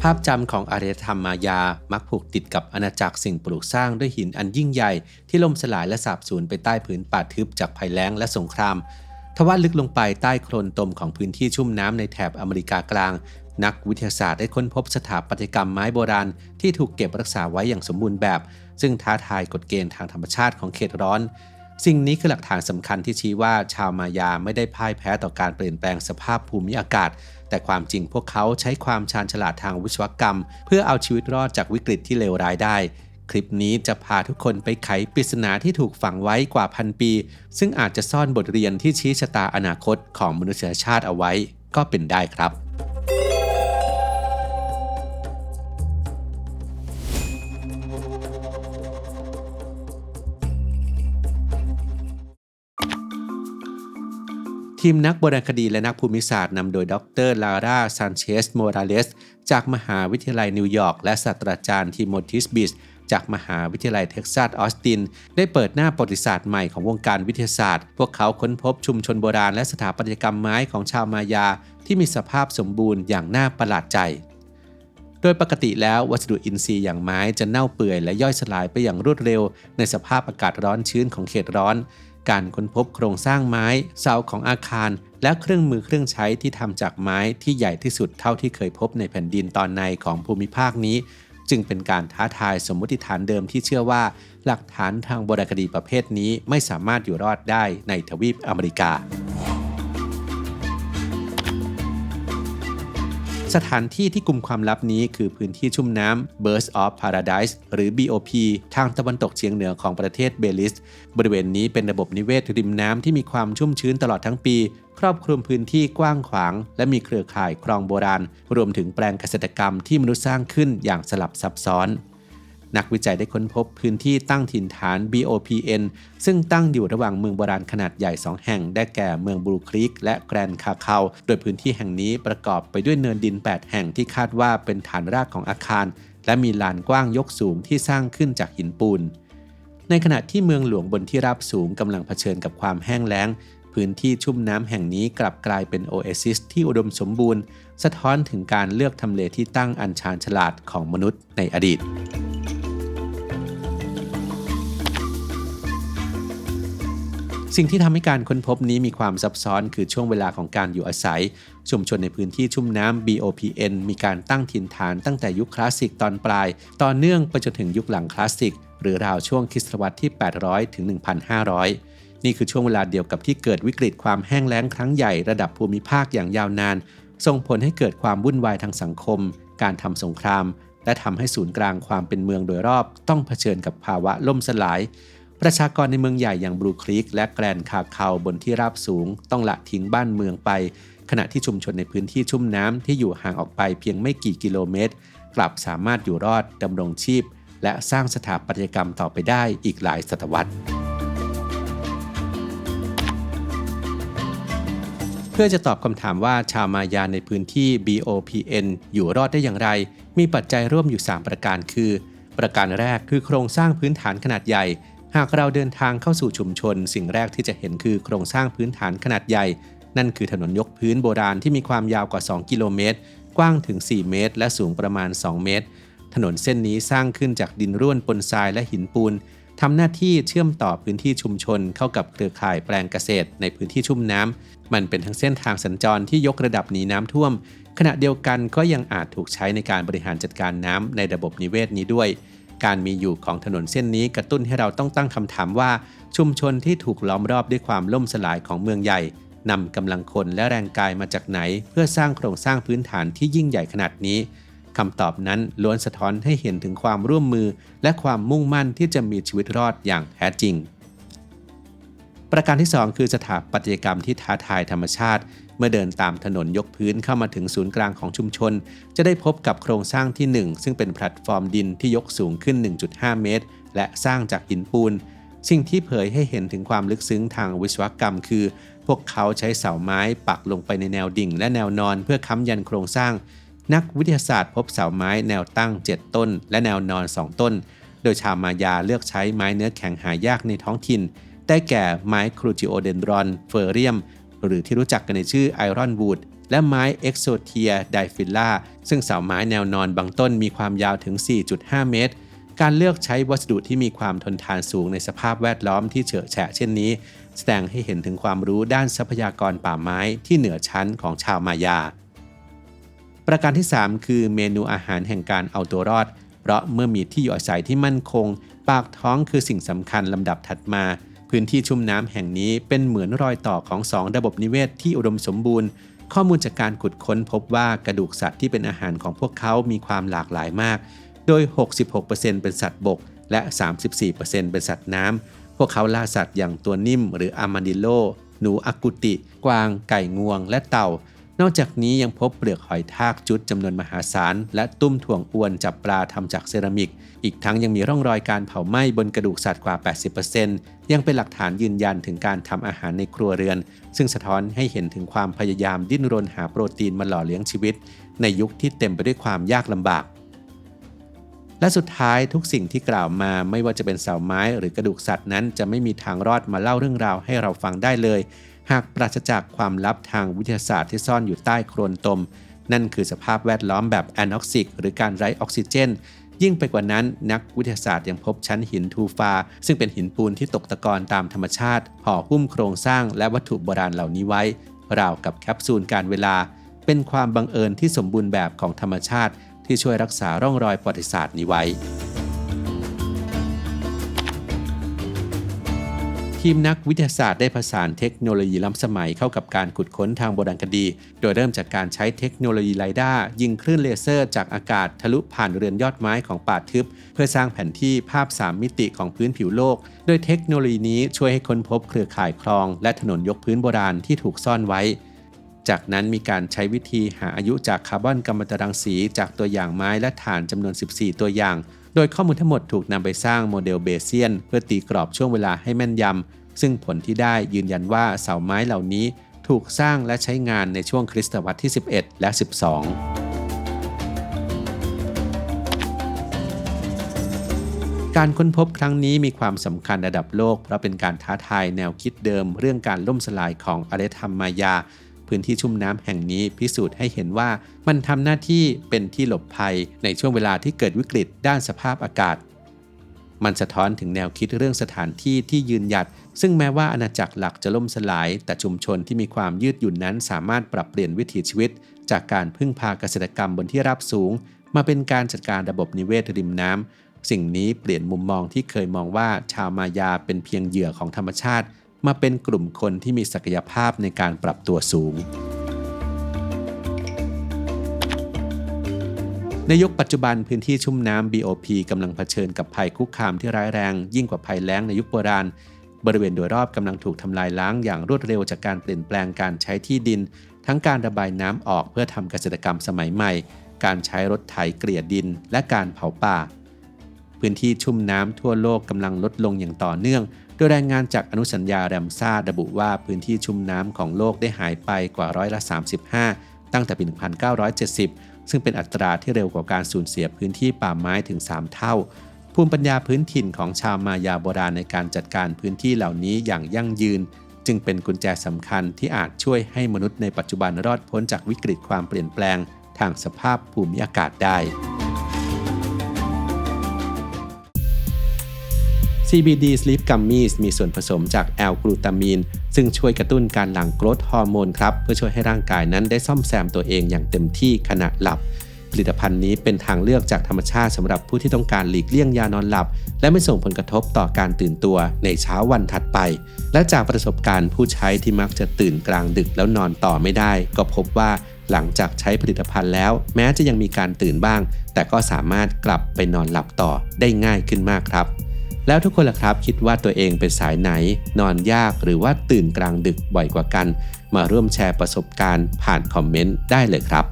ภาพจำของอารยธรรมมายามักผูกติดกับอาณาจักรสิ่งปลูกสร้างด้วยหินอันยิ่งใหญ่ที่ล่มสลายและสาบสูญไปใต้ผืนป่าทึบจากภัยแล้งและสงครามทว่าลึกลงไปใต้โคลนตมของพื้นที่ชุ่มน้ำในแถบอเมริกากลางนักวิทยาศาสตร์ได้ค้นพบสถาปัตยกรรมไม้โบราณที่ถูกเก็บรักษาไว้อย่างสมบูรณ์แบบซึ่งท้าทายกฎเกณฑ์ทางธรรมชาติของเขตร้อนสิ่งนี้คือหลักฐานสำคัญที่ชี้ว่าชาวมายาไม่ได้พ่ายแพ้ต่อการเปลี่ยนแปลงสภาพภูมิอากาศแต่ความจริงพวกเขาใช้ความชาญฉลาดทางวิศวกรรมเพื่อเอาชีวิตรอดจากวิกฤตที่เลวร้ายได้คลิปนี้จะพาทุกคนไปไขปริศนาที่ถูกฝังไว้กว่า1,000 ปีซึ่งอาจจะซ่อนบทเรียนที่ชี้ชะตาอนาคตของมนุษยชาติเอาไว้ก็เป็นได้ครับทีมนักโบราณคดีและนักภูมิศาสตร์นำโดยดร.ลาร่า ซานเชส โมราเลสจากมหาวิทยาลัยนิวยอร์กและศาสตราจารย์ทิโมธี บิชจากมหาวิทยาลัยเท็กซัส ออสตินได้เปิดหน้าประวัติศาสตร์ใหม่ของวงการวิทยาศาสตร์พวกเขาค้นพบชุมชนโบราณและสถาปัตยกรรมไม้ของชาวมายาที่มีสภาพสมบูรณ์อย่างน่าประหลาดใจโดยปกติแล้ววัสดุอินทรีย์อย่างไม้จะเน่าเปื่อยและย่อยสลายไปอย่างรวดเร็วในสภาพอากาศร้อนชื้นของเขตร้อนการค้นพบโครงสร้างไม้เสาของอาคารและเครื่องมือเครื่องใช้ที่ทำจากไม้ที่ใหญ่ที่สุดเท่าที่เคยพบในแผ่นดินตอนในของภูมิภาคนี้จึงเป็นการท้าทายสมมติฐานเดิมที่เชื่อว่าหลักฐานทางโบราณคดีประเภทนี้ไม่สามารถอยู่รอดได้ในทวีปอเมริกาสถานที่ที่กลุ่มความลับนี้คือพื้นที่ชุ่มน้ำ Birds of Paradise หรือ BOP ทางตะวันตกเฉียงเหนือของประเทศเบลิสบริเวณนี้เป็นระบบนิเวศริมน้ำที่มีความชุ่มชื้นตลอดทั้งปีครอบคลุมพื้นที่กว้างขวางและมีเครือข่ายคลองโบราณรวมถึงแปลงเกษตรกรรมที่มนุษย์สร้างขึ้นอย่างสลับซับซ้อนนักวิจัยได้ค้นพบพื้นที่ตั้งถิ่นฐาน BOPN ซึ่งตั้งอยู่ระหว่างเมืองโบราณขนาดใหญ่2แห่งได้แก่เมืองบลูครีกและแกรนคาคาโดยพื้นที่แห่งนี้ประกอบไปด้วยเนินดิน8แห่งที่คาดว่าเป็นฐานรากของอาคารและมีลานกว้างยกสูงที่สร้างขึ้นจากหินปูนในขณะที่เมืองหลวงบนที่ราบสูงกำลังเผชิญกับความแห้งแล้งพื้นที่ชุ่มน้ำแห่งนี้กลับกลายเป็นโอเอซิสที่อุดมสมบูรณ์สะท้อนถึงการเลือกทำเลที่ตั้งอันชาญฉลาดของมนุษย์ในอดีตสิ่งที่ทำให้การค้นพบนี้มีความซับซ้อนคือช่วงเวลาของการอยู่อาศัยชุมชนในพื้นที่ชุ่มน้ำ BOPN มีการตั้งถิ่นฐานตั้งแต่ยุคคลาสสิกตอนปลายต่อเนื่องไปจนถึงยุคหลังคลาสสิกหรือราวช่วงคริสตศตวรรษที่800ถึง 1,500 นี่คือช่วงเวลาเดียวกับที่เกิดวิกฤตความแห้งแล้งครั้งใหญ่ระดับภูมิภาคอย่างยาวนานส่งผลให้เกิดความวุ่นวายทางสังคมการทำสงครามและทำให้ศูนย์กลางความเป็นเมืองโดยรอบต้องเผชิญกับภาวะล่มสลายประชากรในเมืองใหญ่อย่างบลูครีกและแกรนคาคาบนที่ราบสูงต้องละทิ้งบ้านเมืองไปขณะที่ชุมชนในพื้นที่ชุ่มน้ำที่อยู่ห่างออกไปเพียงไม่กี่กิโลเมตรกลับสามารถอยู่รอดดำรงชีพและสร้างสถาปัตยกรรมต่อไปได้อีกหลายศตวรรษเพื่อจะตอบคำถามว่าชาวมายาในพื้นที่ BOPN อยู่รอดได้อย่างไรมีปัจจัยร่วมอยู่3ประการคือประการแรกคือโครงสร้างพื้นฐานขนาดใหญ่หากเราเดินทางเข้าสู่ชุมชนสิ่งแรกที่จะเห็นคือโครงสร้างพื้นฐานขนาดใหญ่นั่นคือถนนยกพื้นโบราณที่มีความยาวกว่า2กิโลเมตรกว้างถึง4เมตรและสูงประมาณ2เมตรถนนเส้นนี้สร้างขึ้นจากดินร่วนปนทรายและหินปูนทำหน้าที่เชื่อมต่อพื้นที่ชุมชนเข้ากับเครือข่ายแปลงเกษตรในพื้นที่ชุ่มน้ำมันเป็นทั้งเส้นทางสัญจรที่ยกระดับหนีน้ำท่วมขณะเดียวกันก็ยังอาจถูกใช้ในการบริหารจัดการน้ำในระบบนิเวศนี้ด้วยการมีอยู่ของถนนเส้นนี้กระตุ้นให้เราต้องตั้งคำถามว่าชุมชนที่ถูกล้อมรอบด้วยความล่มสลายของเมืองใหญ่นำกำลังคนและแรงกายมาจากไหนเพื่อสร้างโครงสร้างพื้นฐานที่ยิ่งใหญ่ขนาดนี้คำตอบนั้นล้วนสะท้อนให้เห็นถึงความร่วมมือและความมุ่งมั่นที่จะมีชีวิตรอดอย่างแท้จริงประการที่2คือสถาปัตยกรรมที่ท้าทายธรรมชาติเมื่อเดินตามถนนยกพื้นเข้ามาถึงศูนย์กลางของชุมชนจะได้พบกับโครงสร้างที่1ซึ่งเป็นแพลตฟอร์มดินที่ยกสูงขึ้น 1.5 เมตรและสร้างจากหินปูนสิ่งที่เผยให้เห็นถึงความลึกซึ้งทางวิศวกรรมคือพวกเขาใช้เสาไม้ปักลงไปในแนวดิ่งและแนวนอนเพื่อค้ำยันโครงสร้างนักวิทยาศาสตร์พบเสาไม้แนวตั้ง7ต้นและแนวนอน2ต้นโดยชาวมายาเลือกใช้ไม้เนื้อแข็งหายากในท้องถิ่นได้แก่ไม้ครูจิโอเดนดรอนเฟอร์เรียมหรือที่รู้จักกันในชื่อไอรอนวูด และไม้เอ็กโซเทียไดฟิลล่าซึ่งเสาไม้แนวนอนบางต้นมีความยาวถึง 4.5 เมตรการเลือกใช้วัสดุที่มีความทนทานสูงในสภาพแวดล้อมที่เฉอะแฉะเช่นนี้แสดงให้เห็นถึงความรู้ด้านทรัพยากรป่าไม้ที่เหนือชั้นของชาวมายาประการที่ 3 คือเมนูอาหารแห่งการเอาตัวรอดเพราะเมื่อมีที่อยู่อาศัยที่มั่นคงปากท้องคือสิ่งสำคัญลำดับถัดมาพื้นที่ชุ่มน้ำแห่งนี้เป็นเหมือนรอยต่อของ2ระบบนิเวศที่อุดมสมบูรณ์ข้อมูลจากการขุดค้นพบว่ากระดูกสัตว์ที่เป็นอาหารของพวกเขามีความหลากหลายมากโดย 66% เป็นสัตว์บกและ 34% เป็นสัตว์น้ำพวกเขาล่าสัตว์อย่างตัวนิ่มหรืออาร์มาดิโลหนูอากุติกวางไก่งวงและเต่านอกจากนี้ยังพบเปลือกหอยทากจุดจำนวนมหาศาลและตุ้มถ่วงอวนจับปลาทำจากเซรามิกอีกทั้งยังมีร่องรอยการเผาไหม้บนกระดูกสัตว์กว่า 80% ยังเป็นหลักฐานยืนยันถึงการทำอาหารในครัวเรือนซึ่งสะท้อนให้เห็นถึงความพยายามดิ้นรนหาโปรตีนมาหล่อเลี้ยงชีวิตในยุคที่เต็มไปด้วยความยากลำบากและสุดท้ายทุกสิ่งที่กล่าวมาไม่ว่าจะเป็นเสาไม้หรือกระดูกสัตว์นั้นจะไม่มีทางรอดมาเล่าเรื่องราวให้เราฟังได้เลยหากปราศจากความลับทางวิทยาศาสตร์ที่ซ่อนอยู่ใต้โคลนตมนั่นคือสภาพแวดล้อมแบบแอนออกซิกหรือการไร้ออกซิเจนยิ่งไปกว่านั้นนักวิทยาศาสตร์ยังพบชั้นหินทูฟาซึ่งเป็นหินปูนที่ตกตะกอนตามธรรมชาติห่อหุ้มโครงสร้างและวัตถุโบราณเหล่านี้ไว้ราวกับแคปซูลการเวลาเป็นความบังเอิญที่สมบูรณ์แบบของธรรมชาติที่ช่วยรักษาร่องรอยประวัติศาสตร์นี้ไว้ทีมนักวิทยาศาสตร์ได้ผสานเทคโนโลยีล้ำสมัยเข้ากับการขุดค้นทางโบราณคดีโดยเริ่มจากการใช้เทคโนโลยีไรดาร์ยิงคลื่นเลเซอร์จากอากาศทะลุผ่านเรือนยอดไม้ของป่าทึบเพื่อสร้างแผนที่ภาพ3มิติของพื้นผิวโลกโดยเทคโนโลยีนี้ช่วยให้ค้นพบเครือข่ายคลองและถนนยกพื้นโบราณที่ถูกซ่อนไว้จากนั้นมีการใช้วิธีหาอายุจากคาร์บอนกัมมันตรังสีจากตัวอย่างไม้และถ่านจำนวน 14 ตัวอย่างโดยข้อมูลทั้งหมดถูกนำไปสร้างโมเดลเบเซียนเพื่อตีกรอบช่วงเวลาให้แม่นยำซึ่งผลที่ได้ยืนยันว่าเสาไม้เหล่านี้ถูกสร้างและใช้งานในช่วงคริสตศตวรรษที่ 11 และ 12 การค้นพบครั้งนี้มีความสำคัญระดับโลกเพราะเป็นการท้าทายแนวคิดเดิมเรื่องการล่มสลายของอารยธรรมมายาพื้นที่ชุ่มน้ำแห่งนี้พิสูจน์ให้เห็นว่ามันทำหน้าที่เป็นที่หลบภัยในช่วงเวลาที่เกิดวิกฤตด้านสภาพอากาศมันสะท้อนถึงแนวคิดเรื่องสถานที่ที่ยืนหยัดซึ่งแม้ว่าอาณาจักรหลักจะล่มสลายแต่ชุมชนที่มีความยืดหยุ่นนั้นสามารถปรับเปลี่ยนวิถีชีวิตจากการพึ่งพาเกษตรกรรมบนที่ราบสูงมาเป็นการจัดการระบบนิเวศริมน้ำสิ่งนี้เปลี่ยนมุมมองที่เคยมองว่าชาวมายาเป็นเพียงเหยื่อของธรรมชาติมาเป็นกลุ่มคนที่มีศักยภาพในการปรับตัวสูงในยุคปัจจุบันพื้นที่ชุ่มน้ำ BOP กำลังเผชิญกับภัยคุกคามที่ร้ายแรงยิ่งกว่าภัยแล้งในยุคโบราณบริเวณโดยรอบกำลังถูกทำลายล้างอย่างรวดเร็วจากการเปลี่ยนแปลงการใช้ที่ดินทั้งการระบายน้ำออกเพื่อทำเกษตรกรรมสมัยใหม่การใช้รถไถเกลี่ยดินและการเผาป่าพื้นที่ชุ่มน้ำทั่วโลกกำลังลดลงอย่างต่อเนื่องโดยรายงานจากอนุสัญญาแรมซาร์ระบุว่าพื้นที่ชุ่มน้ำของโลกได้หายไปกว่า35%ตั้งแต่ปี 1970 ซึ่งเป็นอัตราที่เร็วกว่าการสูญเสียพื้นที่ป่าไม้ถึง3 เท่าภูมิปัญญาพื้นถิ่นของชาวมายาโบราณในการจัดการพื้นที่เหล่านี้อย่างยั่งยืนจึงเป็นกุญแจสำคัญที่อาจช่วยให้มนุษย์ในปัจจุบันรอดพ้นจากวิกฤตความเปลี่ยนแปลงทางสภาพภูมิอากาศได้ CBD Sleep Gummies มีส่วนผสมจากแอลกลูตามีนซึ่งช่วยกระตุ้นการหลั่งโกรทฮอร์โมนครับเพื่อช่วยให้ร่างกายนั้นได้ซ่อมแซมตัวเองอย่างเต็มที่ขณะหลับผลิตภัณฑ์นี้เป็นทางเลือกจากธรรมชาติสำหรับผู้ที่ต้องการหลีกเลี่ยงยานอนหลับและไม่ส่งผลกระทบต่อการตื่นตัวในเช้าวันถัดไปและจากประสบการณ์ผู้ใช้ที่มักจะตื่นกลางดึกแล้วนอนต่อไม่ได้ก็พบว่าหลังจากใช้ผลิตภัณฑ์แล้วแม้จะยังมีการตื่นบ้างแต่ก็สามารถกลับไปนอนหลับต่อได้ง่ายขึ้นมากครับแล้วทุกคนล่ะครับคิดว่าตัวเองเป็นสายไหนนอนยากหรือว่าตื่นกลางดึกบ่อยกว่ากันมาร่วมแชร์ประสบการณ์ผ่านคอมเมนต์ได้เลยครับ